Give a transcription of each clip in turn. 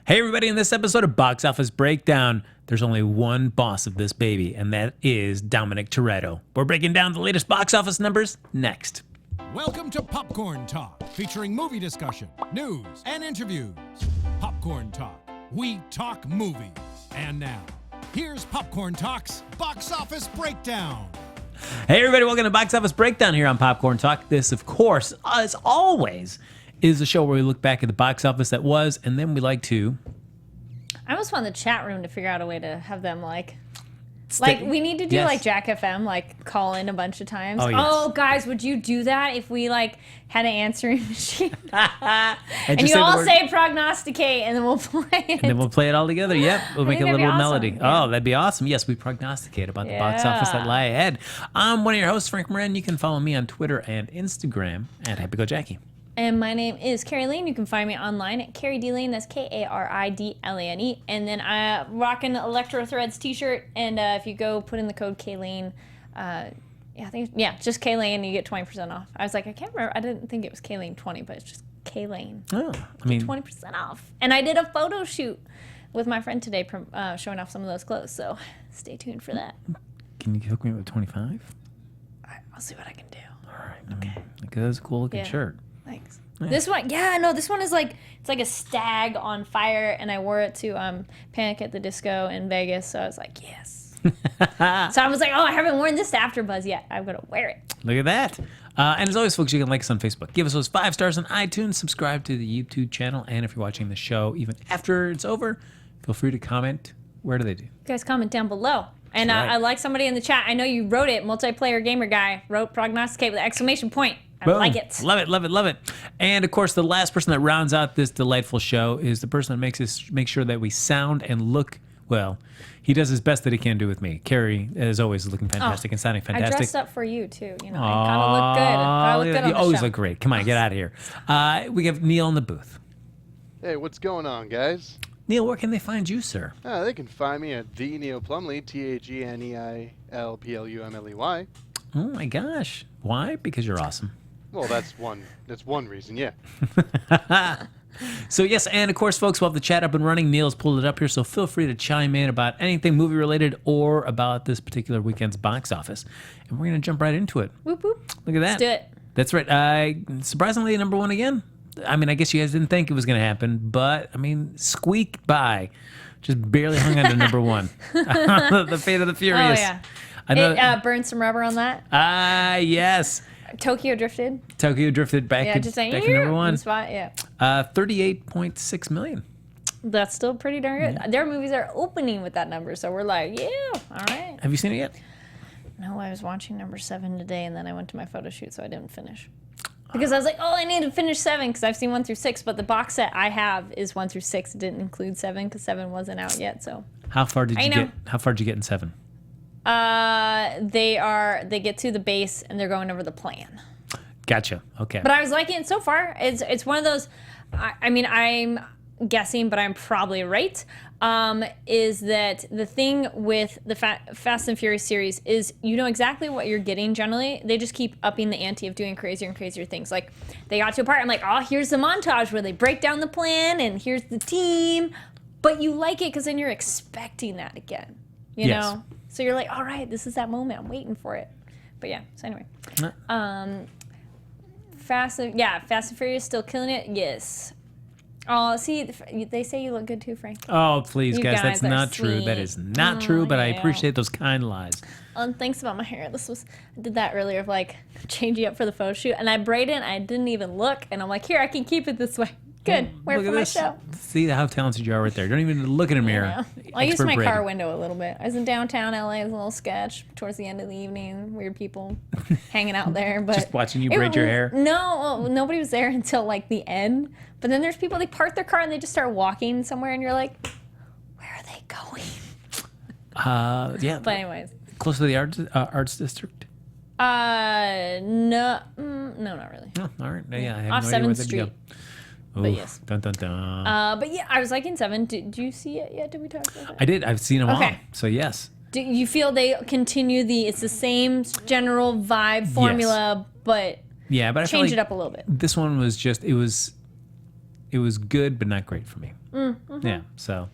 Hey everybody, in this episode of Box Office Breakdown, there's only one boss of this baby, and that is Dominic Toretto. We're breaking down the latest box office numbers next. Welcome to Popcorn Talk, featuring movie discussion, news, and interviews. Popcorn Talk, we talk movies. And now, here's Popcorn Talk's Box Office Breakdown. Hey everybody, welcome to Box Office Breakdown here on Popcorn Talk. This, of course, as always, is a show where we look back at the box office that was, and then we like to... I almost want the chat room to figure out a way to have them we need to do Yes. like Jack FM, like call in a bunch of times. Oh, yes. Oh, guys, would you do that if we like had an answering machine? and just you all word. say prognosticate, and then we'll play it. And then we'll play it all together. Yep, we'll make a that'd little be awesome. melody. Yeah. Oh, that'd be awesome. Yes, we prognosticate about the box office that lie ahead. I'm one of your hosts, Frank Moran. You can follow me on Twitter and Instagram at HappyGoJackie. And my name is Kari Lane. You can find me online at Kari D Lane. That's Karidlane. And then I rock an Electro Threads t-shirt. And if you go put in the code KLane, just KLane, you get 20% off. I was like, I can't remember. I didn't think it was KLane 20, but it's just KLane. Oh, I mean, 20% off. And I did a photo shoot with my friend today, showing off some of those clothes. So stay tuned for that. can you hook me up with 25? I'll see what I can do. All right. Okay. That's a cool looking shirt. Thanks. Yeah. This one is like, it's like a stag on fire, and I wore it to Panic at the Disco in Vegas, so I was like, yes. So I was like, oh, I haven't worn this to AfterBuzz yet. I'm going to wear it. Look at that. And as always, folks, you can like us on Facebook. Give us those 5 stars on iTunes. Subscribe to the YouTube channel. And if you're watching the show even after it's over, feel free to comment. Where do they do? You guys comment down below. And That's right. I like somebody in the chat. I know you wrote it. Multiplayer Gamer Guy wrote prognosticate with an exclamation point. I Boom. like it. Love it, love it, love it. And of course, the last person that rounds out this delightful show is the person that makes sure that we sound and look well. He does his best that he can do with me. Kari, as always, is looking fantastic and sounding fantastic. I dressed up for you, too. You know, I gotta look good. Gotta look good on You the always show. look great. Come on, get out of here. We have Neil in the booth. Hey, what's going on, guys? Neil, where can they find you, sir? They can find me at the Neil Plumley, TAGNEILPLUMLEY. Oh my gosh. Why? Because you're awesome. Well, that's one reason, yeah. So yes, and of course, folks, we'll have the chat up and running. Neil's pulled it up here, so feel free to chime in about anything movie related or about this particular weekend's box office. And we're going to jump right into it. Whoop, whoop. Look at that. Let's do it. That's right. Surprisingly, number one again. I mean, I guess you guys didn't think it was going to happen, but, I mean, squeak by. Just barely hung on to number one. The Fate of the Furious. Oh, yeah. I know. It burned some rubber on that. Yes. Tokyo drifted. Tokyo drifted back, Yeah, just saying. back to number one. Spot, yeah. 38.6 million. That's still pretty darn good. Yeah. Their movies are opening with that number, so we're like, yeah, all right. Have you seen it yet? No, I was watching number 7 today, and then I went to my photo shoot, so I didn't finish. Because I was like, oh, I need to finish 7 because I've seen 1 through 6, but the box set I have is 1 through 6. It didn't include 7 because 7 wasn't out yet. So How far did you know. get? How far did you get in 7? they get to the base and they're going over the plan. Gotcha. Okay. But I was liking it so far. It's one of those. I mean, I'm guessing, but I'm probably right. Is that the thing with the Fast and Furious series is you know exactly what you're getting generally. They just keep upping the ante of doing crazier and crazier things. Like they got to a part, I'm like, oh, here's the montage where they break down the plan and here's the team. But you like it because then you're expecting that again. You Yes. know? So you're like, all right, this is that moment. I'm waiting for it. But yeah, so anyway. Fast and Furious still killing it? Yes. Oh, see, they say you look good too, Frank. Oh, please, You guys, guys that's are not true. That sweet. is not true, but I yeah. appreciate those kind lies. Thanks about my hair. I did that earlier of like changing up for the photo shoot, and I braided and I didn't even look, and I'm like, here, I can keep it this way. Good, wear it Look for at my this. show. See how talented you are right there. Don't even look in a mirror. Yeah. I used Expert my braiding. car window a little bit. I was in downtown LA. It was a little sketch towards the end of the evening. Weird people hanging out there, but Just watching you braid your hair? No, nobody was there until like the end. But then there's people, they park their car and they just start walking somewhere, and you're like, where are they going? Yeah. But anyways. Close to the arts district. No, not really. Oh, all right. Yeah, I have Off no idea where 7th they'd go. Street. Oof, yes. Dun, dun, dun. But yeah, I was liking 7. Did you see it yet? Did we talk about that? I did. I've seen them all. Okay. So yes. Do you feel they continue it's the same general vibe formula, but Yeah, but I feel change like it up a little bit? this one was just it was It was good, but not great for me. Yeah, so.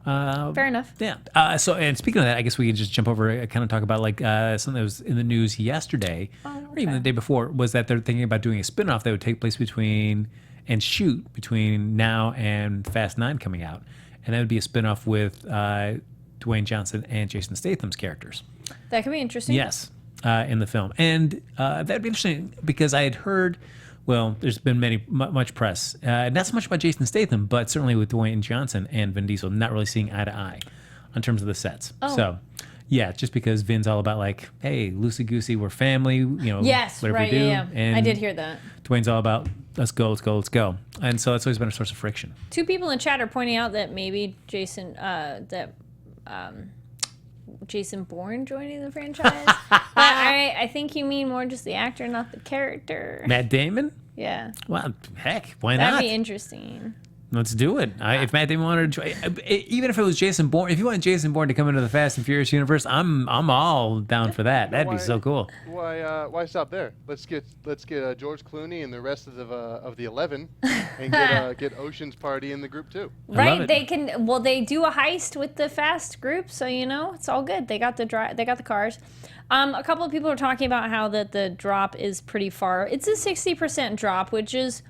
Fair enough. Yeah. So, and speaking of that, I guess we can just jump over and kind of talk about like something that was in the news yesterday, or even the day before, was that they're thinking about doing a spinoff that would take place between now and Fast 9 coming out. And that would be a spinoff with Dwayne Johnson and Jason Statham's characters. That could be interesting. Yes, in the film. And that would be interesting because I had heard, well, there's been much press, not so much about Jason Statham, but certainly with Dwayne Johnson and Vin Diesel not really seeing eye to eye in terms of the sets. Oh. So, yeah, just because Vin's all about like, hey, loosey-goosey, we're family, Yes, whatever right, we do. yeah. And I did hear that. Dwayne's all about, let's go. And so that's always been a source of friction. 2 people in chat are pointing out that maybe Jason Bourne joining the franchise. But I think you mean more just the actor, not the character. Matt Damon? Yeah. Well, heck, why not? That'd be interesting. Let's do it. If Matt Damon wanted to, even if it was Jason Bourne, if you want Jason Bourne to come into the Fast and Furious universe, I'm all down for that. That'd be so cool. Why stop there? Let's get George Clooney and the rest of the 11, and get Ocean's Party in the group too. Right? They can. Well, they do a heist with the Fast group, so it's all good. They got the cars. A couple of people are talking about how that the drop is pretty far. It's a 60% drop, which is.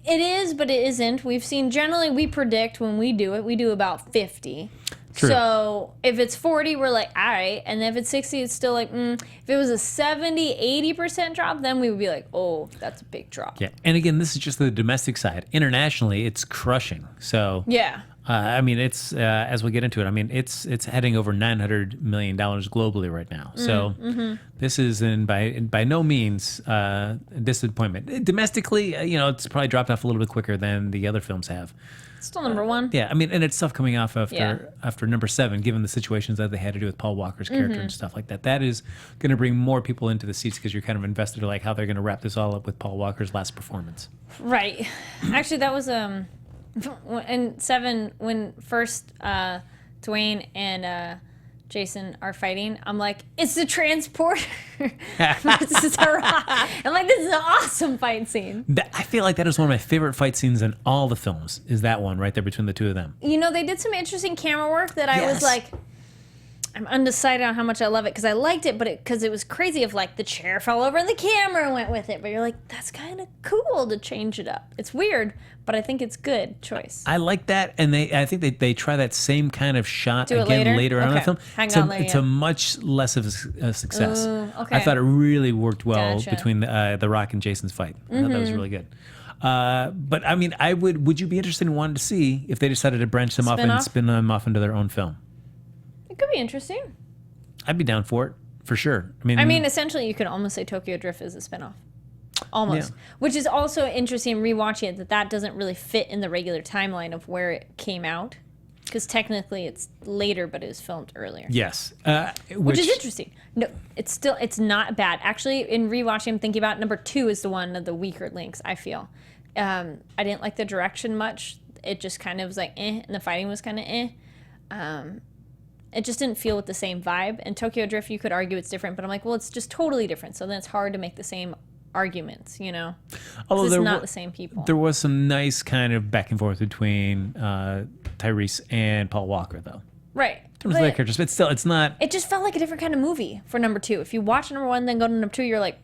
It is, but it isn't. We've seen, generally, we predict when we do it, we do about 50. True. So if it's 40, we're like, all right. And if it's 60, it's still like, If it was a 70, 80% drop, then we would be like, oh, that's a big drop. Yeah. And again, this is just the domestic side. Internationally, it's crushing. So, yeah. I mean, it's, as we get into it, I mean, it's heading over $900 million globally right now. So this is by no means a disappointment. Domestically, it's probably dropped off a little bit quicker than the other films have. Still number one. Yeah, I mean, and it's stuff coming off after number 7, given the situations that they had to do with Paul Walker's character and stuff like that. That is going to bring more people into the seats because you're kind of invested in like how they're going to wrap this all up with Paul Walker's last performance. Right. Actually, that was in 7 when first Dwayne and Jason are fighting. I'm like, it's the transporter versus the Rock. I'm like, this is an awesome fight scene. I feel like that is one of my favorite fight scenes in all the films. Is that one right there between the two of them? They did some interesting camera work that I was like, I'm undecided on how much I love it because I liked it, but because it was crazy of like the chair fell over and the camera went with it. But you're like, that's kind of cool to change it up. It's weird, but I think it's good choice. I like that, and I think they try that same kind of shot Do it again later on in the Okay. film. Hang on, It's a much less of a success. Ooh, okay. I thought it really worked well Gotcha. between the Rock and Jason's fight. I thought that was really good. But I mean, would you be interested in wanting to see if they decided to branch them off and spin them off into their own film? It could be interesting. I'd be down for it, for sure. I mean, essentially, you could almost say Tokyo Drift is a spinoff. Almost. Yeah. Which is also interesting rewatching it, that doesn't really fit in the regular timeline of where it came out. Because technically it's later, but it was filmed earlier. Yes. Which is interesting. No, it's not bad. Actually, in rewatching, I'm thinking about number 2 is the one of the weaker links, I feel. I didn't like the direction much. It just kind of was like, and the fighting was kind of It just didn't feel with the same vibe. And Tokyo Drift, you could argue it's different, but I'm like, well, it's just totally different. So then it's hard to make the same arguments, Although it's not the same people. There was some nice kind of back and forth between Tyrese and Paul Walker, though. Right. In terms of their characters, but still, it's not. It just felt like a different kind of movie for number 2. If you watch number 1, then go to number 2, you're like,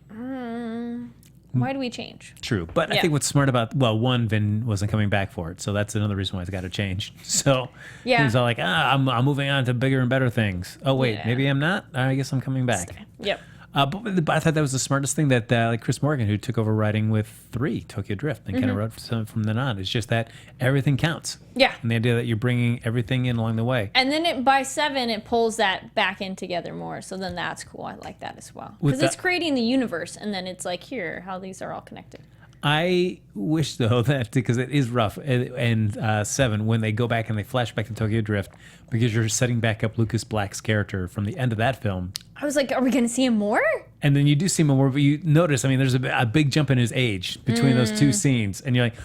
why do we change? True. But I think what's smart about, one, Vin wasn't coming back for it, so that's another reason why it's got to change. So he's all like, I'm moving on to bigger and better things. Oh, wait, maybe I'm not? I guess I'm coming back. Yep. But I thought that was the smartest thing that like Chris Morgan, who took over writing with 3, Tokyo Drift, and kind of wrote from then on. It's just that everything counts. Yeah. And the idea that you're bringing everything in along the way. And then by 7, it pulls that back in together more. So then that's cool. I like that as well. Because it's creating the universe, and then it's like, here, how these are all connected. I wish, though, that because it is rough, and 7, when they go back and they flash back to Tokyo Drift, because you're setting back up Lucas Black's character from the end of that film. I was like, are we going to see him more? And then you do see him more, but you notice, there's a big jump in his age between those 2 scenes, and you're like,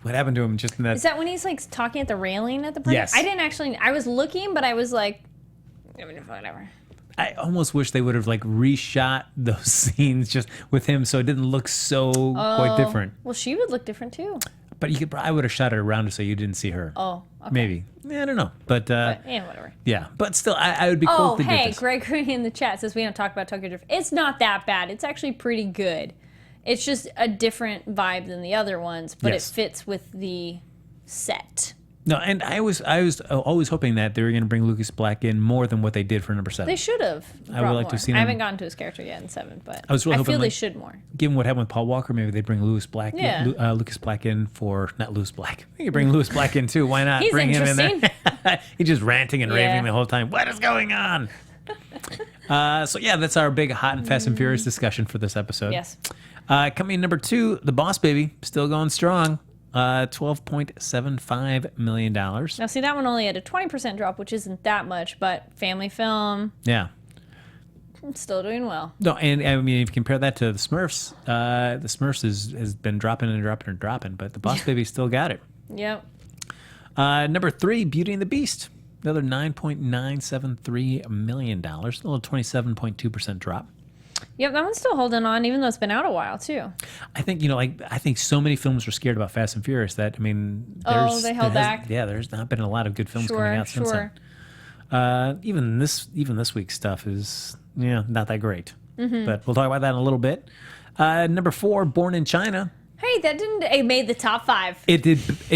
what happened to him just in that? Is that when he's like talking at the railing at the party? Yes. I didn't actually, I was looking, but I was like, whatever. I almost wish they would have like reshot those scenes just with him so it didn't look so quite different. Well, she would look different too. But I would have shot it around so you didn't see her. Oh, okay. Maybe. Yeah, I don't know. But Yeah, whatever. yeah, but still, I would be cool Oh, if they did hey, this. Gregory in the chat says we don't talk about Tokyo Drift. It's not that bad. It's actually pretty good. It's just a different vibe than the other ones, but Yes. it fits with the set. No, and I was always hoping that they were going to bring Lucas Black in more than what they did for number 7. They should have. I would like to have seen I him- haven't gotten to his character yet in 7, but I was really I hoping, feel they like, should more. Given what happened with Paul Walker, maybe they bring Lucas Black in for not Louis Black. You could bring Louis Black in too. Why not He's bring him in there? interesting. He's just ranting and raving Yeah. the whole time. What is going on? So yeah, that's our big Hot and Fast and Furious discussion for this episode. Yes. Coming in number 2, The Boss Baby, still going strong. $12.75 million. Now, see, that one only had a 20% drop, which isn't that much, but family film, Yeah. still doing well. No, and I mean, if you compare that to the Smurfs has been dropping and dropping and dropping, but the Boss Baby still got it. Yep. Number 3, Beauty and the Beast, another $9.973 million, still a 27.2% drop. Yep, that one's still holding on, even though it's been out a while, too. I think, I think so many films were scared about Fast and Furious that, I mean, They held back. Yeah, there's not been a lot of good films coming out since Sure. then. Even this week's stuff is not that great. Mm-hmm. But we'll talk about that in a little bit. Number 4, Born in China. Hey, it made the top 5. It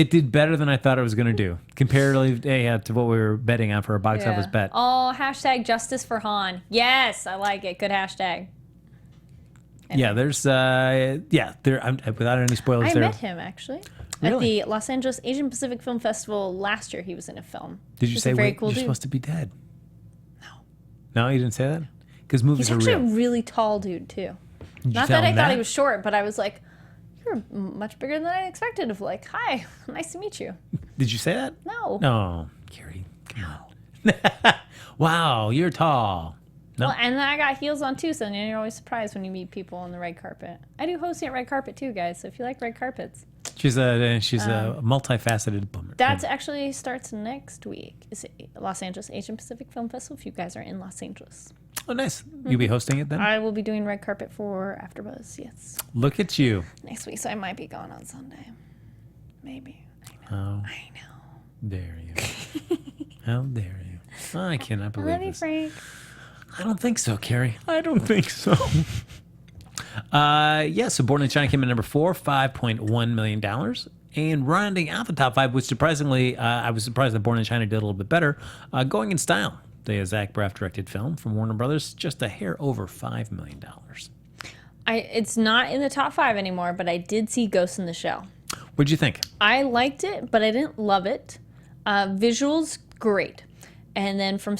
did better than I thought it was going to do, comparatively to what we were betting on for a box office bet. Oh, hashtag justice for Han. Yes, I like it. Good hashtag. Yeah, there's without any spoilers I there. met him, actually. Really? At the Los Angeles Asian Pacific Film Festival last year. He was in a film. Did you He's say a very wait, cool you're dude. supposed to be dead? No, you didn't say that? Because movies He's are actually real. a really tall dude, too. You Not that I found thought he was short, but I was like, you're much bigger than I expected. Of like, hi, nice to meet you. Did you say that? No. No, Kari, come on. Wow, you're tall. No. Well, and then I got heels on too, so then you're always surprised when you meet people on the red carpet. I do hosting at red carpet too, guys. So if you like red carpets, She's a multifaceted bummer. that actually starts next week. Is it Los Angeles Asian Pacific Film Festival? If you guys are in Los Angeles, Oh, nice. You'll be hosting it then? I will be doing red carpet for AfterBuzz. Yes, Look at you. next week. So I might be gone on Sunday. Maybe. How I know. dare you? How dare you? I cannot believe Ready, this. Frank? I don't think so, Kari. I don't think so. So Born in China came in number 4, $5.1 million. And rounding out the top 5, which surprisingly, I was surprised that Born in China did a little bit better, Going in Style, the Zach Braff directed film from Warner Brothers, just a hair over $5 million. It's not in the top 5 anymore, but I did see Ghost in the Shell. What'd you think? I liked it, but I didn't love it. Visuals, great. And then I'm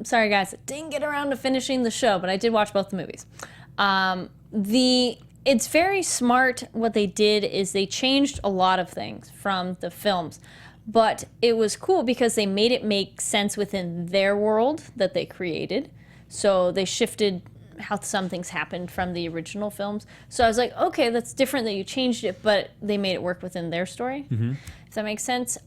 sorry guys, I didn't get around to finishing the show, but I did watch both the movies. It's very smart. What they did is they changed a lot of things from the films, but it was cool because they made it make sense within their world that they created. So they shifted how some things happened from the original films. So I was like, okay, that's different that you changed it, but they made it work within their story. Mm-hmm. Does that make sense?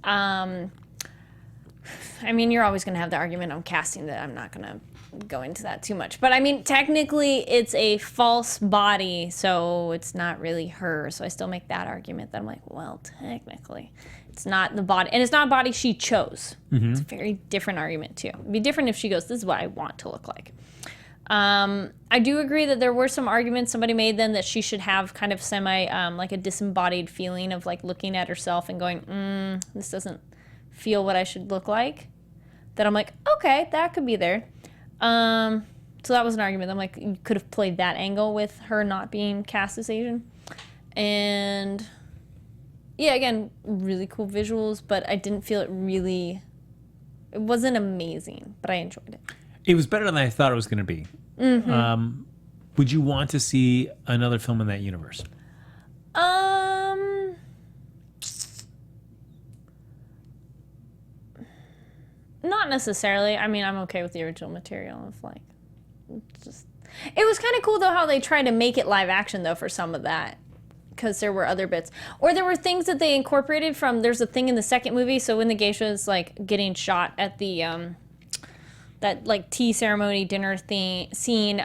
I mean, you're always going to have the argument on casting that I'm not going to go into that too much. But I mean, technically, it's a false body, so it's not really her. So I still make that argument that I'm like, well, technically, it's not the body. And it's not a body she chose. Mm-hmm. It's a very different argument, too. It'd be different if she goes, this is what I want to look like. I do agree that there were some arguments somebody made then that she should have kind of like a disembodied feeling of like looking at herself and going, this doesn't feel what I should look like. That I'm like, okay, that could be there. So that was an argument. I'm like, you could have played that angle with her not being cast as Asian. And yeah, again, really cool visuals, but I didn't feel it wasn't amazing, but I enjoyed it. It was better than I thought it was going to be. Mm-hmm. Would you want to see another film in that universe? Not necessarily. I mean, I'm okay with the original material. Of like, it was kind of cool though how they tried to make it live action though for some of that, because there were other bits, or there were things that they incorporated from. There's a thing in the second movie. So when the geisha is like getting shot at the that like tea ceremony dinner scene.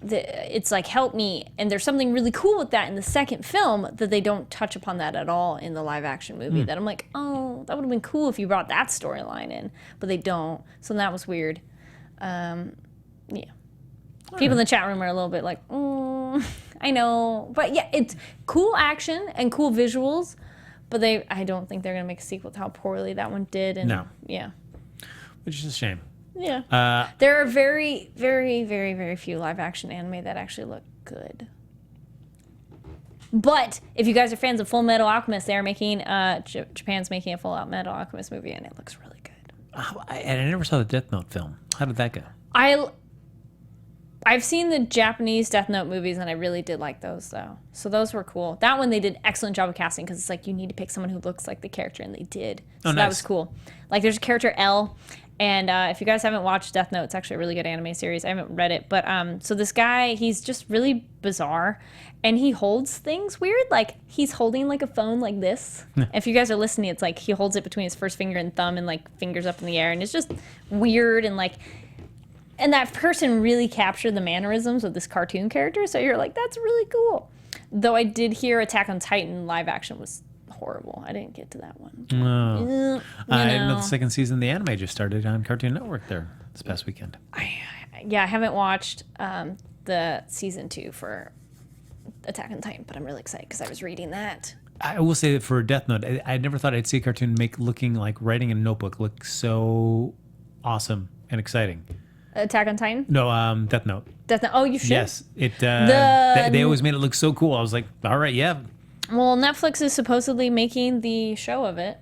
It's like help me, and there's something really cool with that in the second film that they don't touch upon that at all in the live action movie. That I'm like, oh, that would have been cool if you brought that storyline in, but they don't. So that was weird. Yeah. People in the chat room are a little bit like, I know, but yeah, it's cool action and cool visuals, but I don't think they're gonna make a sequel to how poorly that one did. And No. Yeah. Which is a shame. Yeah. There are very, very, very, very few live action anime that actually look good. But if you guys are fans of Full Metal Alchemist, they are making Japan's making a Full Metal Alchemist movie, and it looks really good. I never saw the Death Note film. How did that go? I've seen the Japanese Death Note movies, and I really did like those, though. So those were cool. That one, they did excellent job of casting, because it's like you need to pick someone who looks like the character, and they did. So nice. That was cool. Like, there's a character, L, and if you guys haven't watched Death Note, it's actually a really good anime series. I haven't read it, but so this guy, he's just really bizarre, and he holds things weird. Like, he's holding, like, a phone like this. If you guys are listening, it's like he holds it between his first finger and thumb, and, like, fingers up in the air, and it's just weird, and, like... And that person really captured the mannerisms of this cartoon character, so you're like, that's really cool. Though I did hear Attack on Titan live action was horrible. I didn't get to that one. No. I didn't know the second season of the anime just started on Cartoon Network there this past weekend. I haven't watched the season 2 for Attack on Titan, but I'm really excited because I was reading that. I will say that for Death Note, I never thought I'd see a cartoon looking like writing in a notebook look so awesome and exciting. Attack on Titan? No, Death Note. Death Note. Oh, you should. Yes, they always made it look so cool. I was like, all right, yeah. Well, Netflix is supposedly making the show of it.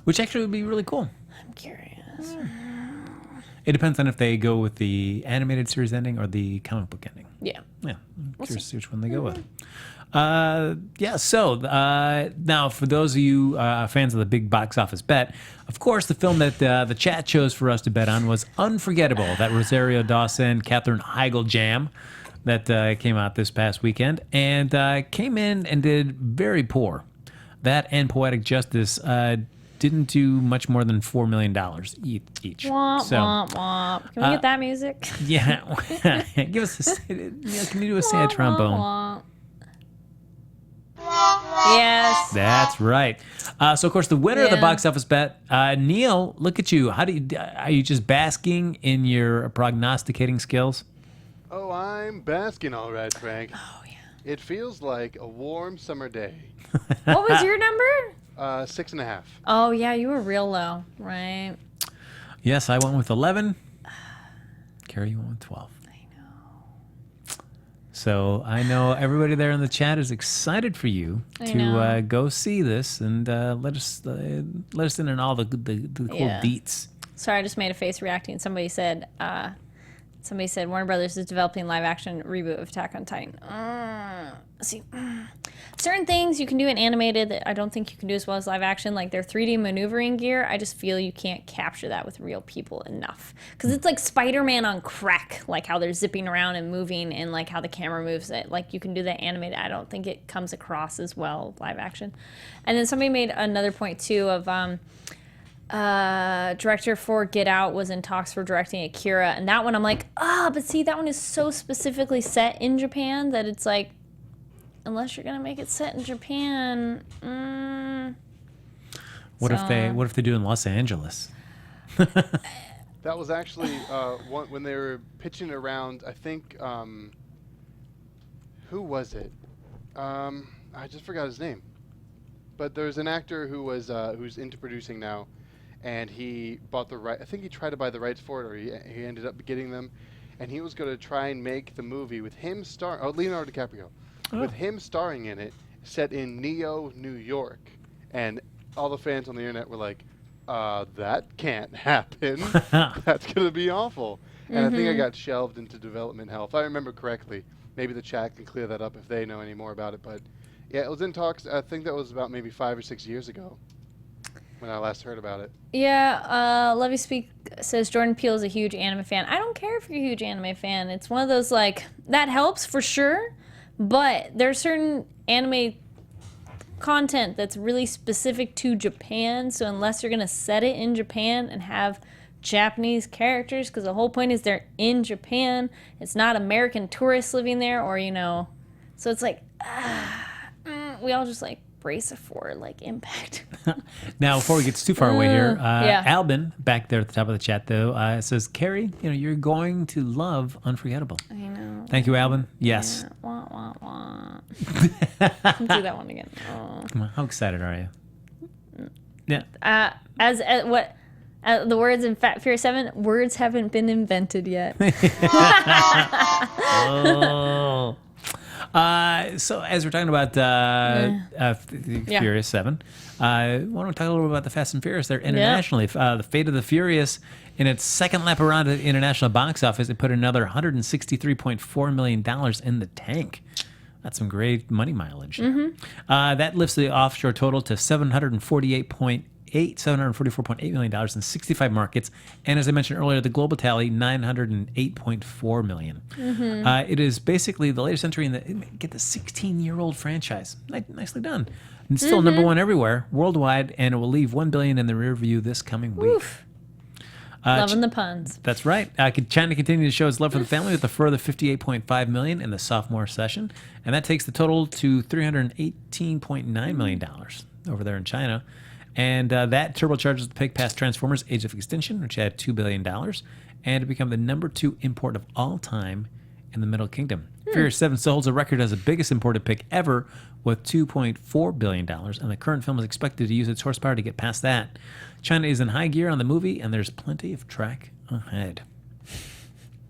Which actually would be really cool. I'm curious. It depends on if they go with the animated series ending or the comic book ending. Yeah. Yeah, I'm curious to see which one they go with. So now for those of you fans of the big box office bet, of course, the film that the chat chose for us to bet on was Unforgettable, that Rosario Dawson, Katherine Heigl jam that came out this past weekend and came in and did very poor. That and Poetic Justice didn't do much more than $4 million each. Womp, So, womp, womp. Can we get that music? Yeah, give us can you do a sad trombone? Womp. Yes. That's right. So, of course, the winner of the box office bet, Neil, look at you. Are you just basking in your prognosticating skills? Oh, I'm basking all right, Frank. Oh, yeah. It feels like a warm summer day. What was your number? 6.5. Oh, yeah, you were real low, right? Yes, I went with 11. Carrie, you went with 12. So I know everybody there in the chat is excited for you to go see this and let us in on all the cool deets. Sorry, I just made a face reacting. Somebody said Warner Brothers is developing live action reboot of Attack on Titan. Certain things you can do in animated that I don't think you can do as well as live action, like their 3D maneuvering gear. I just feel you can't capture that with real people enough. Because it's like Spider-Man on crack, like how they're zipping around and moving and like how the camera moves it. Like you can do that animated. I don't think it comes across as well live action. And then somebody made another point too of director for Get Out was in talks for directing Akira. And that one I'm like, but see, that one is so specifically set in Japan that it's like, unless you're gonna make it set in Japan, What if they do in Los Angeles? That was actually when they were pitching around. I think who was it? I just forgot his name. But there's an actor who was who's into producing now, and he bought the right. I think he tried to buy the rights for it, or he ended up getting them, and he was going to try and make the movie with him Leonardo DiCaprio. With him starring in it, set in Neo, New York. And all the fans on the internet were like, that can't happen. That's going to be awful. And I think I got shelved into development hell. If I remember correctly, maybe the chat can clear that up if they know any more about it. But yeah, it was in talks. I think that was about maybe 5 or 6 years ago when I last heard about it. Yeah, Levy Speak says Jordan Peele is a huge anime fan. I don't care if you're a huge anime fan. It's one of those, like, that helps for sure. But there's certain anime content that's really specific to Japan. So unless you're going to set it in Japan and have Japanese characters because the whole point is they're in Japan. It's not American tourists living there, or so it's like we all just like brace for like impact. Now, before we get too far away here, yeah. Albin back there at the top of the chat though says, Kari, you're going to love Unforgettable. I know. Thank you, Albin. Yes. Yeah. Wah, wah, wah. Do that one again. Oh. Come on, how excited are you? Yeah. As what the words in Fat Furious 7, words haven't been invented yet. Oh. So as we're talking about Furious 7, why don't we talk a little bit about the Fast and Furious there internationally? The Fate of the Furious, in its second lap around at the international box office, it put another $163.4 million in the tank. That's some great money mileage. That lifts the offshore total to $744.8 million in 65 markets, and as I mentioned earlier, the global tally $908.4 million. It is basically the latest entry in the 16-year-old franchise. Nicely done. And still number one everywhere worldwide, and it will leave $1 billion in the rear view this coming week. Loving the puns. That's right. China continued to show its love for the family with a further $58.5 million in the sophomore session, and that takes the total to $318.9 million over there in China. And that turbocharges the pick past Transformers Age of Extinction, which had $2 billion, and to become the number 2 import of all time in the Middle Kingdom. Furious 7 still holds a record as the biggest imported pick ever with $2.4 billion, and the current film is expected to use its horsepower to get past that. China is in high gear on the movie, and there's plenty of track ahead.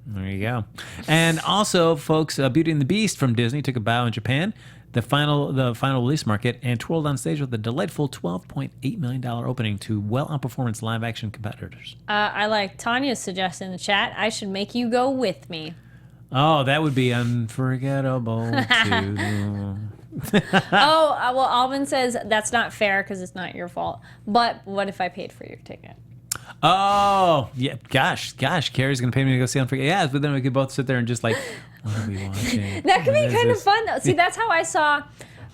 There you go. And also, folks, Beauty and the Beast from Disney took a bow in Japan, the final release market, and twirled on stage with a delightful $12.8 million opening to well outperform its live-action competitors. I like Tanya's suggestion in the chat. I should make you go with me. Oh, that would be unforgettable too. Well, Alvin says that's not fair because it's not your fault. But what if I paid for your ticket? Oh, yeah. Gosh. Kari's going to pay me to go see Unforgettable. Yeah, but then we could both sit there and just like, what are we watching? That could be kind of fun, though. See, that's how I saw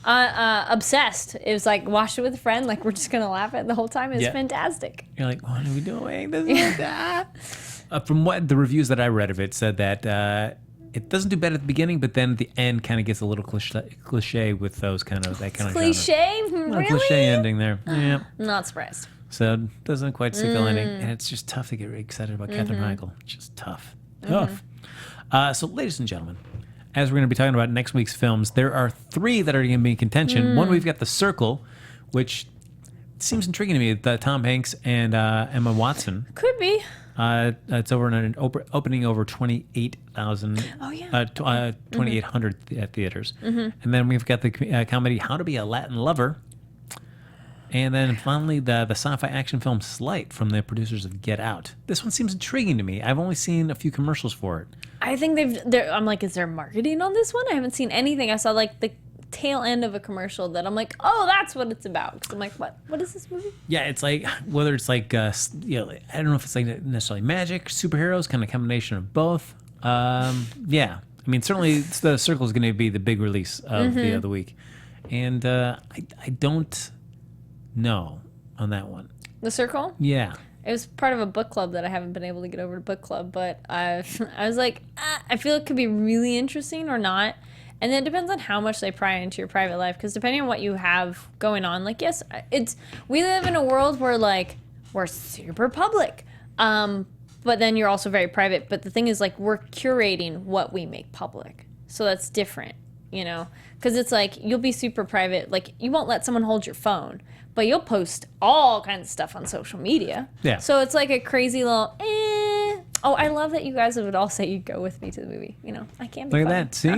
Obsessed. It was like, watch it with a friend. Like, we're just going to laugh at it the whole time. It's fantastic. You're like, what are we doing? This is that. From what the reviews that I read of it said that it doesn't do bad at the beginning, but then at the end kind of gets a little cliche with those kind of cliche. Really? Cliche ending there. Yeah. Not surprised. So it doesn't quite stick the landing, and it's just tough to get really excited about Catherine Heigl. It's just tough. So, ladies and gentlemen, as we're going to be talking about next week's films, there are 3 that are going to be in contention. One, we've got The Circle, which seems intriguing to me. Tom Hanks and Emma Watson. Could be. It's over an opening over 28,000. Oh yeah. 2,800 at theaters. And then we've got the comedy How to Be a Latin Lover. And then finally the sci-fi action film Slight from the producers of Get Out. This one seems intriguing to me. I've only seen a few commercials for it. I think I'm like, is there marketing on this one? I haven't seen anything. I saw like the tail end of a commercial that I'm like, oh, that's what it's about. Because I'm like, what is this movie? Yeah, it's like, whether it's like, I don't know if it's like necessarily magic, superheroes, kind of combination of both. Yeah, I mean, certainly The Circle is going to be the big release of the other week. And I don't know on that one. The Circle? Yeah. It was part of a book club that I haven't been able to get over to book club, but I was like, I feel it could be really interesting or not. And then it depends on how much they pry into your private life, because depending on what you have going on, like, yes, we live in a world where, like, we're super public, but then you're also very private. But the thing is, like, we're curating what we make public. So that's different, because it's like, you'll be super private. Like, you won't let someone hold your phone, but you'll post all kinds of stuff on social media. Yeah. So it's like a crazy little, Oh, I love that you guys would all say you'd go with me to the movie. I can be. Look at that. See?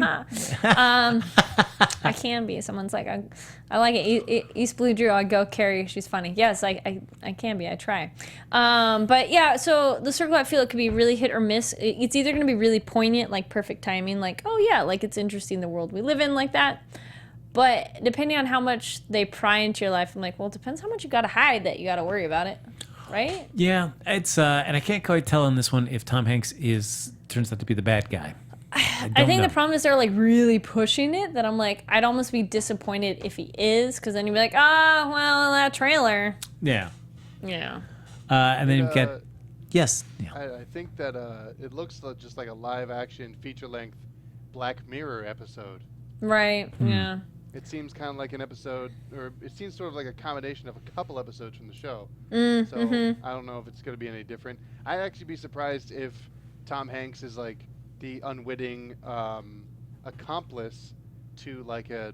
I can be. Someone's like, I like it. East Blue Drew. I go, Kari. She's funny. Yes, I can be. I try. But yeah, so The Circle, I feel it could be really hit or miss. It's either going to be really poignant, like perfect timing, like, oh yeah, like it's interesting the world we live in, like that. But depending on how much they pry into your life, I'm like, well, it depends how much you got to hide that you got to worry about it. Right? Yeah, it's and I can't quite tell in this one if Tom Hanks turns out to be the bad guy. I think the problem is they're like really pushing it, that I'm like, I'd almost be disappointed if he is, because then you'd be like, well, that trailer. Yeah. Yeah. And then you've got. Yes. Yeah. I think that it looks just like a live-action feature-length Black Mirror episode. Right. Yeah. It seems kind of like an episode, or it seems sort of like a combination of a couple episodes from the show. So I don't know if it's going to be any different. I'd actually be surprised if Tom Hanks is like the unwitting accomplice to like a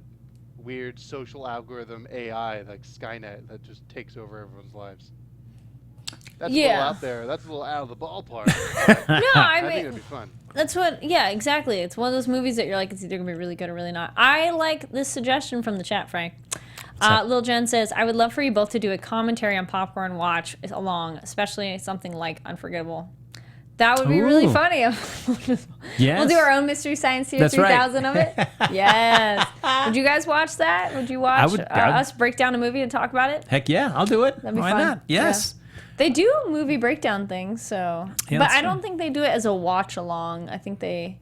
weird social algorithm AI like Skynet that just takes over everyone's lives. That's a little out there. That's a little out of the ballpark. No, I think mean, it'd be fun. that's what. Yeah, exactly. It's one of those movies that you're like, it's either gonna be really good or really not. I like this suggestion from the chat, Frank. Lil Jen says, I would love for you both to do a commentary on Popcorn Watch along, especially something like Unforgettable. That would be really funny. Yes. We'll do our own Mystery Science Theater That's right. 3000 of it. Yes. Would you guys watch that? Would you watch us break down a movie and talk about it? Heck yeah, I'll do it. That'd be Why fun. not? Yes. Yeah. They do movie breakdown things, so. Yeah, but I true. don't think they do it as a watch along. I think I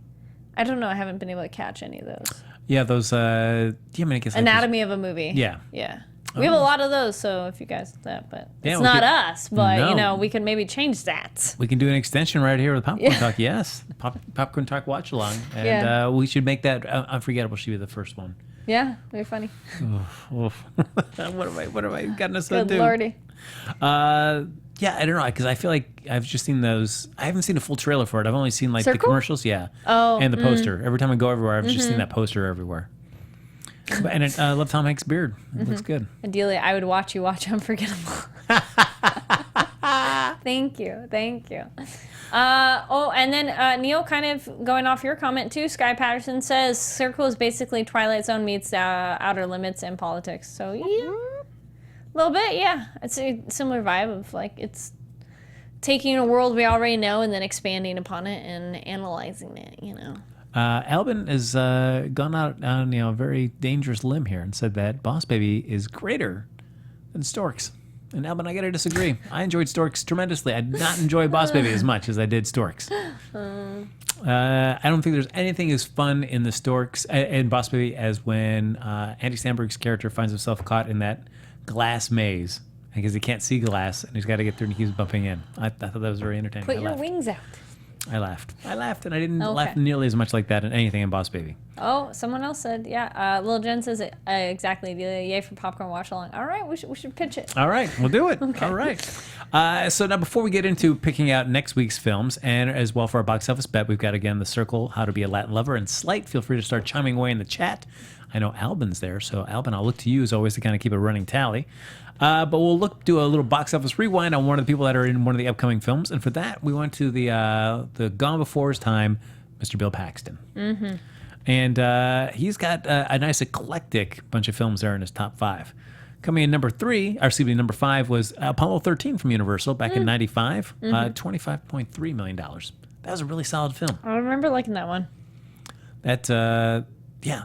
don't know. I haven't been able to catch any of those. Yeah, those. I guess Anatomy of a movie. Yeah. Yeah. We have a lot of those, so if you guys do that, but Yeah, it's we not could- us, but No. we can maybe change that. We can do an extension right here with Popcorn Yeah. Talk. Yes, Popcorn Talk watch along, and Yeah. we should make that Unforgettable. Should be the first one. Yeah, very funny. Oof. what have I gotten us to Good do? lordy. Yeah, I don't know, because I feel like I've just seen those. I haven't seen a full trailer for it. I've only seen like the Circle? commercials, yeah, Oh, and the poster. Every time I go everywhere, I've just seen that poster everywhere. And I love Tom Hanks' beard. It looks good. Ideally, I would watch you watch Unforgettable. Thank you. And then Neil, kind of going off your comment too, Sky Patterson says Circle is basically Twilight Zone meets Outer Limits and politics. So yeah, a little bit, yeah. It's a similar vibe of like it's taking a world we already know and then expanding upon it and analyzing it, Albin has gone out on a very dangerous limb here and said that Boss Baby is greater than Storks. And Albin, I gotta disagree. I enjoyed Storks tremendously. I did not enjoy Boss Baby as much as I did Storks. I don't think there's anything as fun in the Storks and Boss Baby as when Andy Samberg's character finds himself caught in that glass maze because he can't see glass and he's got to get through and he keeps bumping in. I thought that was very entertaining. Put I your laughed. wings out. I laughed, and I didn't Okay. laugh nearly as much like that in anything in Boss Baby. Oh, someone else said, yeah. Lil Jen says exactly. Yay for popcorn watch along. All right, we should pitch it. All right, we'll do it. All right. So now before we get into picking out next week's films, and as well for our box office bet, we've got again The Circle, How to Be a Latin Lover, and Slight. Feel free to start chiming away in the chat. I know Albin's there, so Albin, I'll look to you as always to kind of keep a running tally. But we'll do a little box office rewind on one of the people that are in one of the upcoming films, and for that we went to the Gone Before His Time, Mr. Bill Paxton. Mm-hmm. And he's got a nice eclectic bunch of films there in his top 5. Coming in number 5 was Apollo 13 from Universal back in '95, $25.3 million. That was a really solid film. I remember liking that one.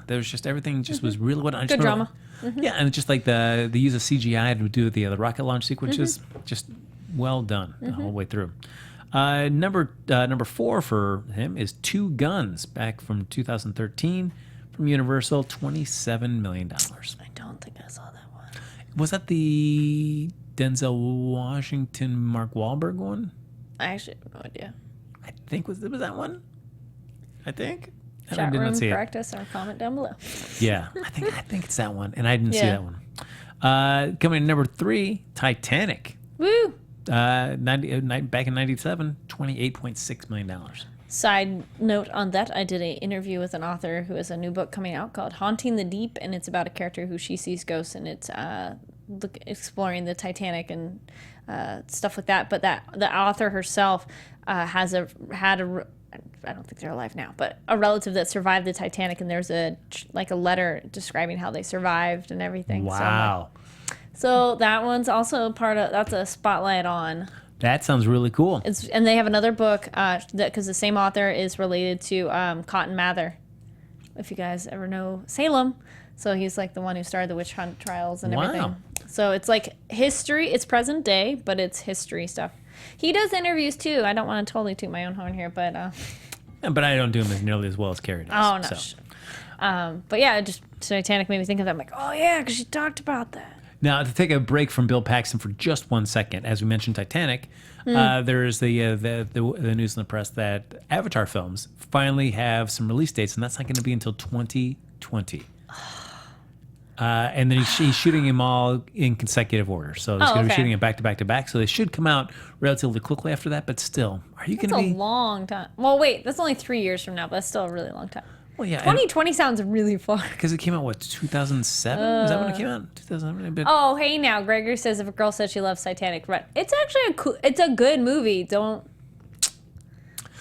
There's just everything just was really what I just Good remember- drama. Yeah, and just like the use of CGI to do the rocket launch sequences, just well done the whole way through. Number 4 for him is Two Guns, back from 2013 from Universal, $27 million. I don't think I saw that one. Was that the Denzel Washington, Mark Wahlberg one? I actually have no idea. I think was that one. I think. And I Chat did not room, see it. correct us or comment down below. Yeah, I think it's that one, and I didn't see Yeah. that one. Coming in number 3, Titanic. Woo! Back in '97, $28.6 million. Side note on that, I did an interview with an author who has a new book coming out called Haunting the Deep, and it's about a character who she sees ghosts, and it's exploring the Titanic and stuff like that. But that the author herself had a I don't think they're alive now, but a relative that survived the Titanic, and there's a letter describing how they survived and everything. Wow. So that one's also that's a spotlight on. That sounds really cool. And they have another book because the same author is related to Cotton Mather, if you guys ever know Salem. So he's like the one who started the witch hunt trials and everything. Wow. So it's like history. It's present day, but it's history stuff. He does interviews too. I don't want to totally toot my own horn here, but But I don't do them as nearly as well as Kari does. oh no. So. But yeah, just Titanic made me think of that. I'm like, oh yeah, because she talked about that. Now, to take a break from Bill Paxton for just 1 second, as we mentioned Titanic, there's the news in the press that Avatar films finally have some release dates, and that's not going to be until 2020. And then he's shooting them all in consecutive order. So he's going to be shooting it back to back to back. So they should come out relatively quickly after that. But still, are you going to be... That's a long time. Well, wait, that's only 3 years from now, but that's still a really long time. Well, yeah, 2020 sounds really far. Because it came out, 2007? Is that when it came out? 2007? Oh, hey now, Gregory says if a girl says she loves Titanic, right? It's actually it's a good movie. Don't...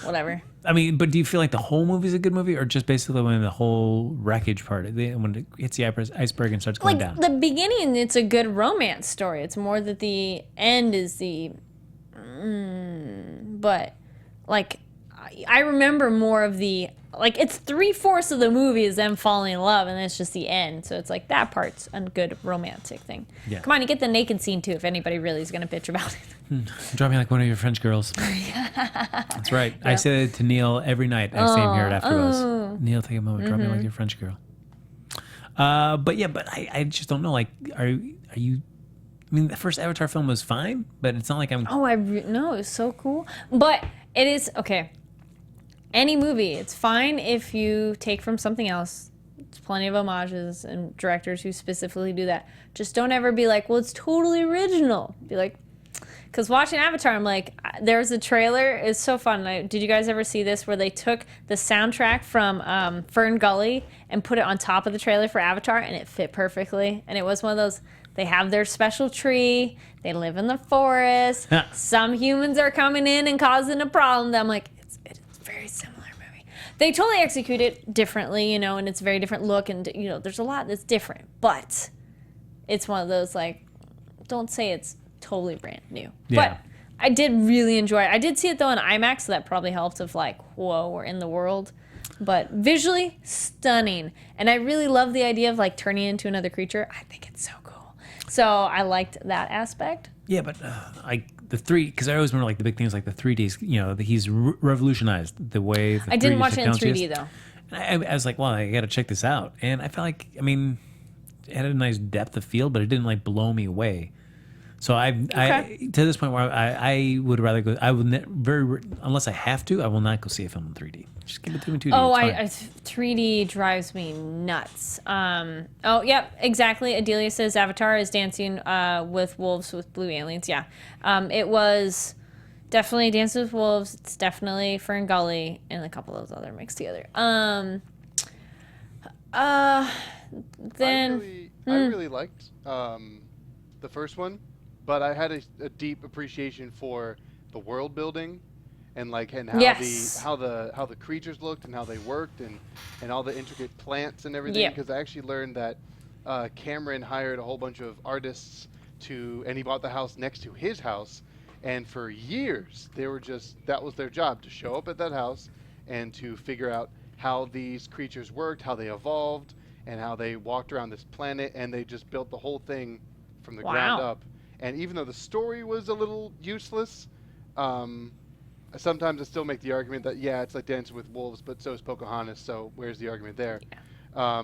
Whatever. I mean, but do you feel like the whole movie's a good movie, or just basically when the whole wreckage part, when it hits the iceberg and starts going down? The beginning, it's a good romance story. It's more that the end is the... but, like, I remember more of the... Like, it's 3/4 of the movie is them falling in love, and then it's just the end. So it's like, that part's a good romantic thing. Yeah. Come on, you get the naked scene, too, if anybody really is going to bitch about it. Drop me like one of your French girls. That's right. Yep. I say that to Neil every night. I see him here at AfterBuzz. Neil, take a moment. Drop me like your French girl. But I just don't know. Like, are you... I mean, the first Avatar film was fine, but it's not like I'm... Oh, no, it was so cool. But it is... Okay. Any movie, it's fine if you take from something else. There's plenty of homages and directors who specifically do that. Just don't ever be like, well, it's totally original. Be like, because watching Avatar, I'm like, there's a trailer. It's so fun. Did you guys ever see this where they took the soundtrack from Fern Gully and put it on top of the trailer for Avatar, and it fit perfectly? And it was one of those, they have their special tree. They live in the forest. Some humans are coming in and causing a problem. I'm like, it's very similar movie. They totally execute it differently, and it's a very different look, and there's a lot that's different, but it's one of those, like, don't say it's totally brand new. Yeah. But I did really enjoy it. I did see it though in IMAX, so that probably helped of like, whoa, we're in the world. But visually stunning, and I really love the idea of like turning into another creature. I think it's so cool. So I liked that aspect. Yeah, but the 3D, because I always remember like the big things like the 3Ds. He's revolutionized the way. I didn't watch it in 3D though. And I was like, well, I got to check this out, and I felt like, I mean, it had a nice depth of field, but it didn't like blow me away. So I to this point where I would rather go. I would unless I have to, I will not go see a film in 3D. Just give it to me in 2D. Oh, 3D drives me nuts. Oh, yep, exactly. Adelia says Avatar is dancing with wolves with blue aliens. Yeah, it was definitely Dance with Wolves. It's definitely Fern Gully and a couple of those other mixed together. Then I really liked the first one. But I had a deep appreciation for the world building, and how the creatures looked and how they worked, and all the intricate plants and everything. Because I actually learned that Cameron hired a whole bunch of artists and he bought the house next to his house, and for years that was their job, to show up at that house and to figure out how these creatures worked, how they evolved, and how they walked around this planet, and they just built the whole thing from the ground up. And even though the story was a little useless, sometimes I still make the argument that, yeah, it's like Dancing with Wolves, but so is Pocahontas, so where's the argument there? Yeah.